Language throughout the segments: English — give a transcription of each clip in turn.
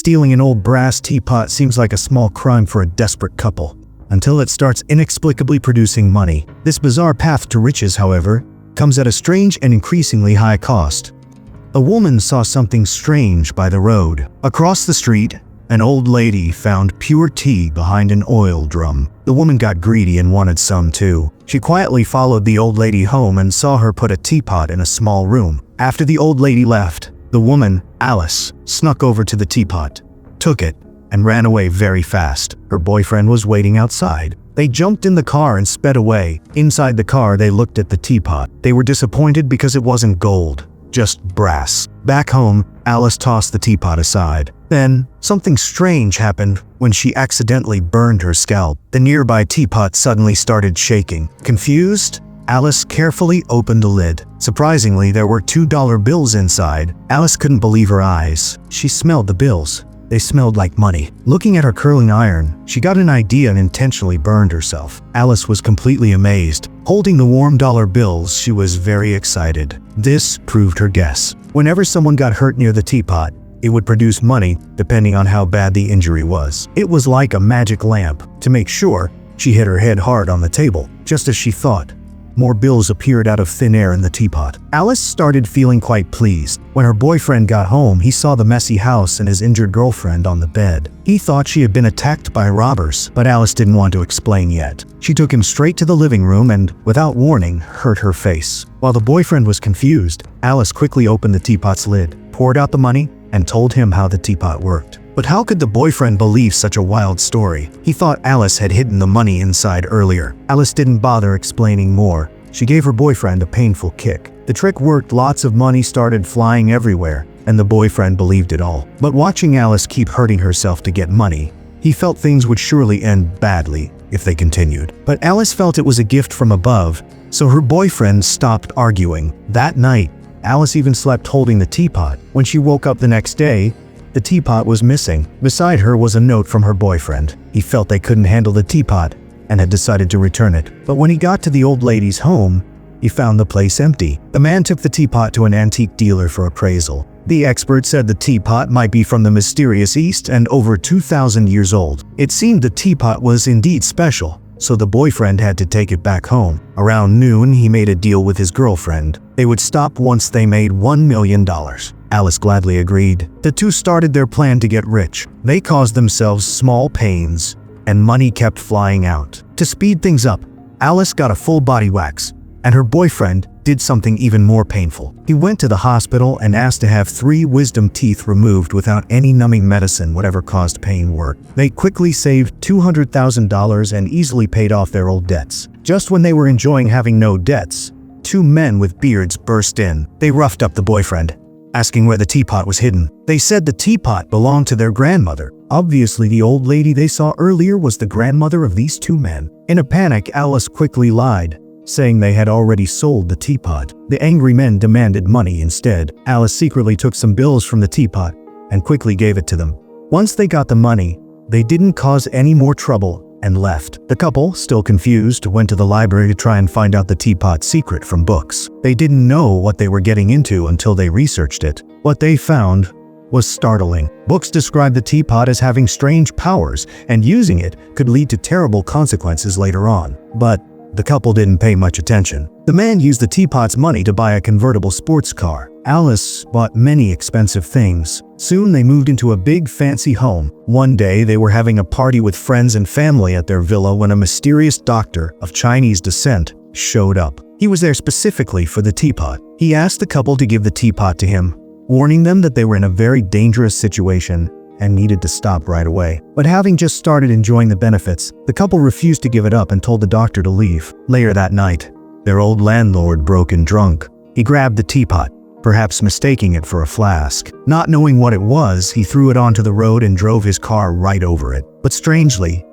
Stealing an old brass teapot seems like a small crime for a desperate couple, until it starts inexplicably producing money. This bizarre path to riches, however, comes at a strange and increasingly high cost. A woman saw something strange by the road. Across the street, an old lady found pure tea behind an oil drum. The woman got greedy and wanted some too. She quietly followed the old lady home and saw her put a teapot in a small room. After the old lady left, the woman, Alice, snuck over to the teapot, took it, and ran away very fast. Her boyfriend was waiting outside. They jumped in the car and sped away. Inside the car, they looked at the teapot. They were disappointed because it wasn't gold, just brass. Back home, Alice tossed the teapot aside. Then, something strange happened when she accidentally burned her scalp. The nearby teapot suddenly started shaking. Confused, Alice carefully opened the lid. Surprisingly, there were $2 bills inside. Alice couldn't believe her eyes. She smelled the bills. They smelled like money. Looking at her curling iron, she got an idea and intentionally burned herself. Alice was completely amazed. Holding the warm dollar bills, she was very excited. This proved her guess. Whenever someone got hurt near the teapot, it would produce money depending on how bad the injury was. It was like a magic lamp. To make sure, she hit her head hard on the table, just as she thought. More bills appeared out of thin air in the teapot. Alice started feeling quite pleased. When her boyfriend got home, he saw the messy house and his injured girlfriend on the bed. He thought she had been attacked by robbers, but Alice didn't want to explain yet. She took him straight to the living room and, without warning, hurt her face. While the boyfriend was confused, Alice quickly opened the teapot's lid, poured out the money, and told him how the teapot worked. But how could the boyfriend believe such a wild story? He thought Alice had hidden the money inside earlier. Alice didn't bother explaining more. She gave her boyfriend a painful kick. The trick worked. Lots of money started flying everywhere, and the boyfriend believed it all. But watching Alice keep hurting herself to get money, he felt things would surely end badly if they continued. But Alice felt it was a gift from above, so her boyfriend stopped arguing. That night, Alice even slept holding the teapot. When she woke up the next day, the teapot was missing. Beside her was a note from her boyfriend. He felt they couldn't handle the teapot and had decided to return it. But when he got to the old lady's home, he found the place empty. The man took the teapot to an antique dealer for appraisal. The expert said the teapot might be from the mysterious East and over 2,000 years old. It seemed the teapot was indeed special, so the boyfriend had to take it back home. Around noon, he made a deal with his girlfriend. They would stop once they made $1 million. Alice gladly agreed. The two started their plan to get rich. They caused themselves small pains, and money kept flying out. To speed things up, Alice got a full body wax, and her boyfriend did something even more painful. He went to the hospital and asked to have 3 wisdom teeth removed without any numbing medicine. Whatever caused pain worked. They quickly saved $200,000 and easily paid off their old debts. Just when they were enjoying having no debts, 2 men with beards burst in. They roughed up the boyfriend, asking where the teapot was hidden. They said the teapot belonged to their grandmother. Obviously, the old lady they saw earlier was the grandmother of these 2 men. In a panic, Alice quickly lied, saying they had already sold the teapot. The angry men demanded money instead. Alice secretly took some bills from the teapot and quickly gave it to them. Once they got the money, they didn't cause any more trouble and left. The couple, still confused, went to the library to try and find out the teapot's secret from books. They didn't know what they were getting into until they researched it. What they found was startling. Books described the teapot as having strange powers, and using it could lead to terrible consequences later on. But the couple didn't pay much attention. The man used the teapot's money to buy a convertible sports car. Alice bought many expensive things. Soon they moved into a big fancy home. One day they were having a party with friends and family at their villa when a mysterious doctor of Chinese descent showed up. He was there specifically for the teapot. He asked the couple to give the teapot to him, warning them that they were in a very dangerous situation and needed to stop right away. But having just started enjoying the benefits, the couple refused to give it up and told the doctor to leave. Later that night, their old landlord broke in drunk. He grabbed the teapot, perhaps mistaking it for a flask. Not knowing what it was, he threw it onto the road and drove his car right over it. But strangely,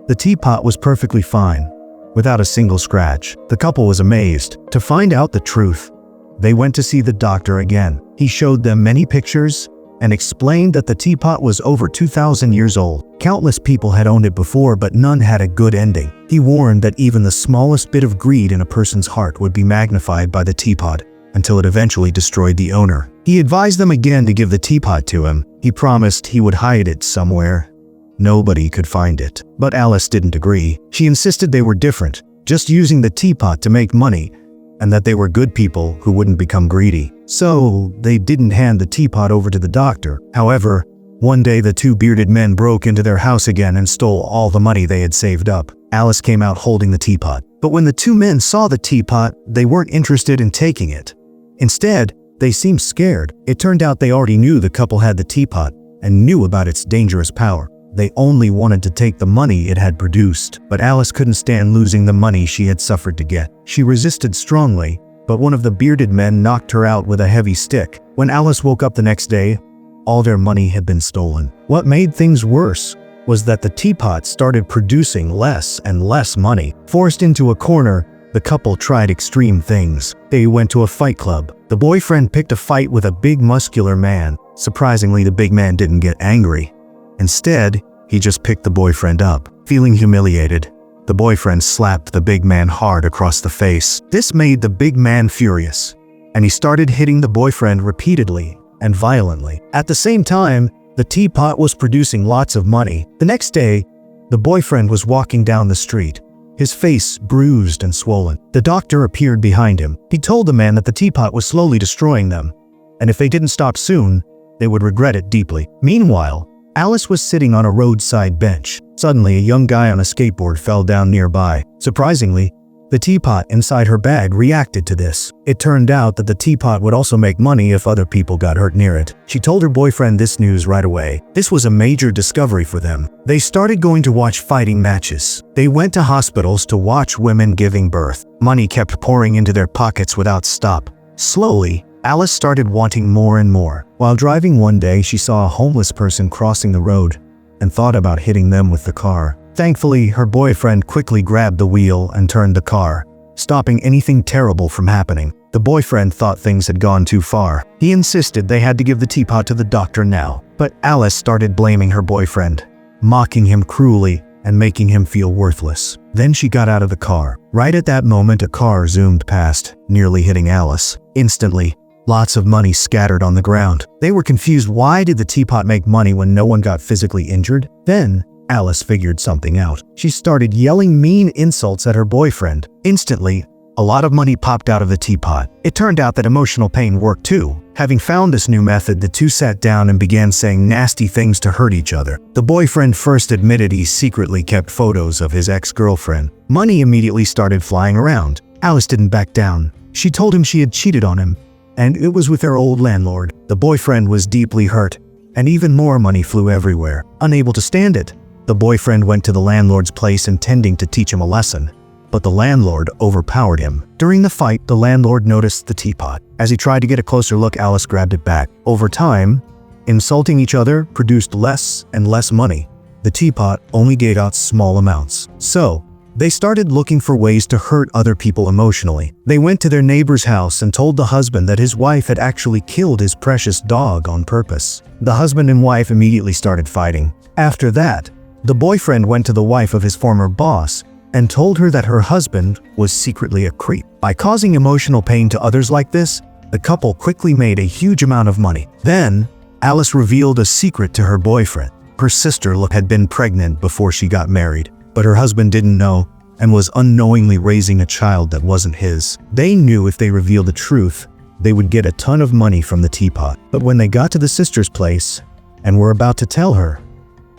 the teapot was perfectly fine, without a single scratch. The couple was amazed. To find out the truth, they went to see the doctor again. He showed them many pictures and explained that the teapot was over 2,000 years old. Countless people had owned it before, but none had a good ending. He warned that even the smallest bit of greed in a person's heart would be magnified by the teapot until it eventually destroyed the owner. He advised them again to give the teapot to him. He promised he would hide it somewhere. Nobody could find it. But Alice didn't agree. She insisted they were different, just using the teapot to make money, and that they were good people who wouldn't become greedy. So, they didn't hand the teapot over to the doctor. However, one day the two bearded men broke into their house again and stole all the money they had saved up. Alice came out holding the teapot. But when the two men saw the teapot, they weren't interested in taking it. Instead, they seemed scared. It turned out they already knew the couple had the teapot and knew about its dangerous power. They only wanted to take the money it had produced. But Alice couldn't stand losing the money she had suffered to get. She resisted strongly, but one of the bearded men knocked her out with a heavy stick. When Alice woke up the next day, all their money had been stolen. What made things worse was that the teapot started producing less and less money. Forced into a corner, the couple tried extreme things. They went to a fight club. The boyfriend picked a fight with a big muscular man. Surprisingly, the big man didn't get angry. Instead, he just picked the boyfriend up. Feeling humiliated, the boyfriend slapped the big man hard across the face. This made the big man furious, and he started hitting the boyfriend repeatedly and violently. At the same time, the teapot was producing lots of money. The next day, the boyfriend was walking down the street, his face bruised and swollen. The doctor appeared behind him. He told the man that the teapot was slowly destroying them, and if they didn't stop soon, they would regret it deeply. Meanwhile, Alice was sitting on a roadside bench. Suddenly, a young guy on a skateboard fell down nearby. Surprisingly, the teapot inside her bag reacted to this. It turned out that the teapot would also make money if other people got hurt near it. She told her boyfriend this news right away. This was a major discovery for them. They started going to watch fighting matches. They went to hospitals to watch women giving birth. Money kept pouring into their pockets without stop. Slowly, Alice started wanting more and more. While driving one day, she saw a homeless person crossing the road and thought about hitting them with the car. Thankfully, her boyfriend quickly grabbed the wheel and turned the car, stopping anything terrible from happening. The boyfriend thought things had gone too far. He insisted they had to give the teapot to the doctor now. But Alice started blaming her boyfriend, mocking him cruelly and making him feel worthless. Then she got out of the car. Right at that moment, a car zoomed past, nearly hitting Alice. Instantly, lots of money scattered on the ground. They were confused. Why did the teapot make money when no one got physically injured? Then, Alice figured something out. She started yelling mean insults at her boyfriend. Instantly, a lot of money popped out of the teapot. It turned out that emotional pain worked too. Having found this new method, the two sat down and began saying nasty things to hurt each other. The boyfriend first admitted he secretly kept photos of his ex-girlfriend. Money immediately started flying around. Alice didn't back down. She told him she had cheated on him, and it was with her old landlord. The boyfriend was deeply hurt, and even more money flew everywhere. Unable to stand it, the boyfriend went to the landlord's place intending to teach him a lesson, but the landlord overpowered him. During the fight, the landlord noticed the teapot. As he tried to get a closer look, Alice grabbed it back. Over time, insulting each other produced less and less money. The teapot only gave out small amounts. So, they started looking for ways to hurt other people emotionally. They went to their neighbor's house and told the husband that his wife had actually killed his precious dog on purpose. The husband and wife immediately started fighting. After that, the boyfriend went to the wife of his former boss and told her that her husband was secretly a creep. By causing emotional pain to others like this, the couple quickly made a huge amount of money. Then, Alice revealed a secret to her boyfriend. Her sister had been pregnant before she got married, but her husband didn't know and was unknowingly raising a child that wasn't his. They knew if they revealed the truth, they would get a ton of money from the teapot. But when they got to the sister's place and were about to tell her,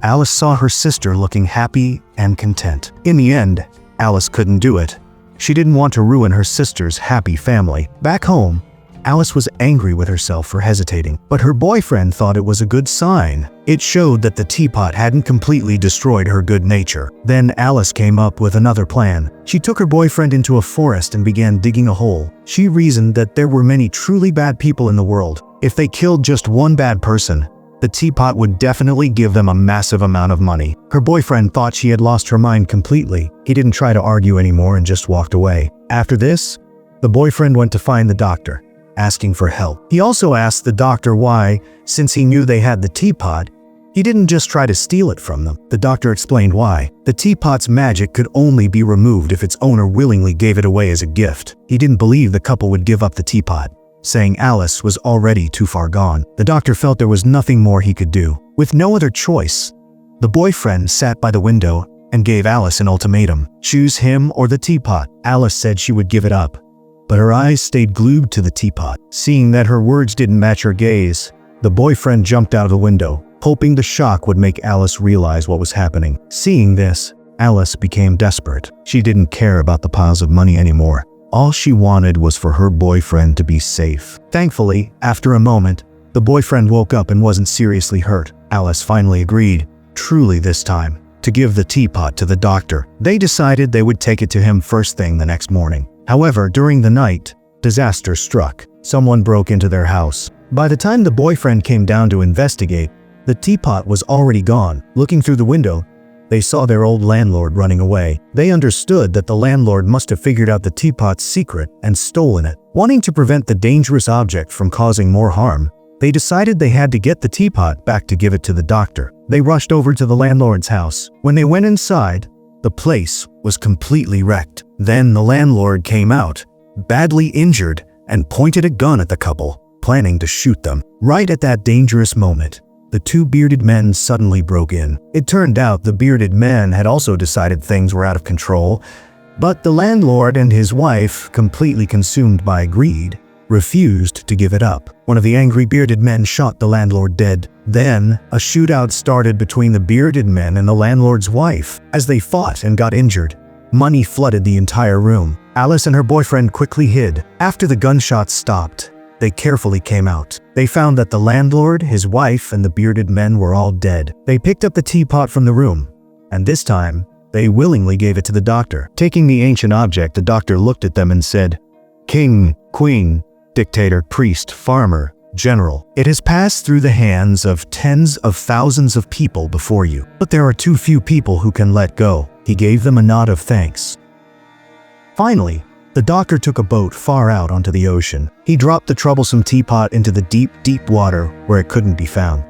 Alice saw her sister looking happy and content. In the end, Alice couldn't do it. She didn't want to ruin her sister's happy family. Back home, Alice was angry with herself for hesitating, but her boyfriend thought it was a good sign. It showed that the teapot hadn't completely destroyed her good nature. Then Alice came up with another plan. She took her boyfriend into a forest and began digging a hole. She reasoned that there were many truly bad people in the world. If they killed just one bad person, the teapot would definitely give them a massive amount of money. Her boyfriend thought she had lost her mind completely. He didn't try to argue anymore and just walked away. After this, the boyfriend went to find the doctor, asking for help. He also asked the doctor why, since he knew they had the teapot, he didn't just try to steal it from them. The doctor explained why. The teapot's magic could only be removed if its owner willingly gave it away as a gift. He didn't believe the couple would give up the teapot. saying Alice was already too far gone. The doctor felt there was nothing more he could do. With no other choice, the boyfriend sat by the window and gave Alice an ultimatum. Choose him or the teapot. Alice said she would give it up, but her eyes stayed glued to the teapot. Seeing that her words didn't match her gaze, the boyfriend jumped out of the window, hoping the shock would make Alice realize what was happening. Seeing this, Alice became desperate. She didn't care about the piles of money anymore. All she wanted was for her boyfriend to be safe. Thankfully, after a moment, the boyfriend woke up and wasn't seriously hurt. Alice finally agreed, truly this time, to give the teapot to the doctor. They decided they would take it to him first thing the next morning. However, during the night, disaster struck. Someone broke into their house. By the time the boyfriend came down to investigate, the teapot was already gone. Looking through the window, they saw their old landlord running away. They understood that the landlord must have figured out the teapot's secret and stolen it. Wanting to prevent the dangerous object from causing more harm, they decided they had to get the teapot back to give it to the doctor. They rushed over to the landlord's house. When they went inside, the place was completely wrecked. Then the landlord came out, badly injured, and pointed a gun at the couple, planning to shoot them. Right at that dangerous moment, the two bearded men suddenly broke in. It turned out the bearded men had also decided things were out of control, but the landlord and his wife, completely consumed by greed, refused to give it up. One of the angry bearded men shot the landlord dead. Then, a shootout started between the bearded men and the landlord's wife. As they fought and got injured, money flooded the entire room. Alice and her boyfriend quickly hid. After the gunshots stopped, they carefully came out. They found that the landlord, his wife, and the bearded men were all dead. They picked up the teapot from the room, and this time, they willingly gave it to the doctor. Taking the ancient object, the doctor looked at them and said, "King, queen, dictator, priest, farmer, general, it has passed through the hands of tens of thousands of people before you, but there are too few people who can let go." He gave them a nod of thanks. Finally, the doctor took a boat far out onto the ocean. He dropped the troublesome teapot into the deep, deep water where it couldn't be found.